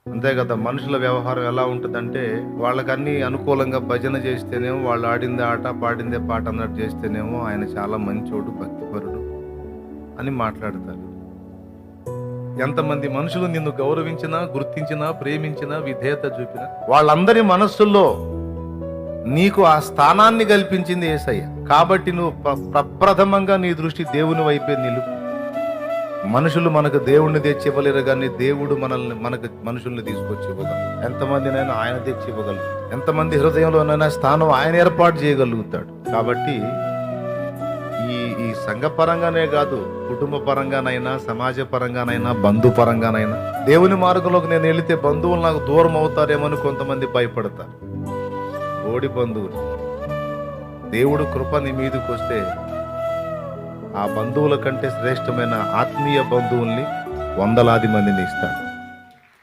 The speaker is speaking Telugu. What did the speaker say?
అంతే కదా! మనుషుల వ్యవహారం ఎలా ఉంటదంటే, వాళ్ళకన్నీ అనుకూలంగా భజన చేస్తేనేమో, వాళ్ళు ఆడిందే ఆట, పాడిందే పాట అన్నట్టు చేస్తేనేమో, ఆయన చాలా మంచోడు, భక్తిపరుడు అని మాట్లాడతారు. ఎంతమంది మనుషులు నిన్ను గౌరవించినా, గుర్తించినా, ప్రేమించినా, విధేయత చూపినా, వాళ్ళందరి మనస్సుల్లో నీకు ఆ స్థానాన్ని కల్పించింది యేసయ్య. కాబట్టి నువ్వు ప్రప్రథమంగా నీ దృష్టి దేవుని వైపే నిలుపు. మనుషులు మనకు దేవుణ్ణి తెచ్చి ఇవ్వలేరు, కానీ దేవుడు మనకు మనుషుల్ని తీసుకొచ్చి ఇవ్వగలరు. ఎంతమందినైనా ఆయన తెచ్చి ఇవ్వగలరు. ఎంతమంది హృదయంలోనైనా స్థానం ఆయన ఏర్పాటు చేయగలుగుతాడు. కాబట్టి ఈ ఈ సంఘ పరంగానే కాదు, కుటుంబ పరంగానైనా, సమాజ పరంగానైనా, బంధు పరంగానైనా, దేవుని మార్గంలోకి నేను వెళితే బంధువులు నాకు దూరం అవుతారేమని కొంతమంది భయపడతారు. ఓడి బంధువులు, దేవుడు కృప నీ మీదకి వస్తే ఆ బంధువుల కంటే శ్రేష్టమైన ఆత్మీయ బంధువుల్ని వందలాది మందిని ఇస్తాడు.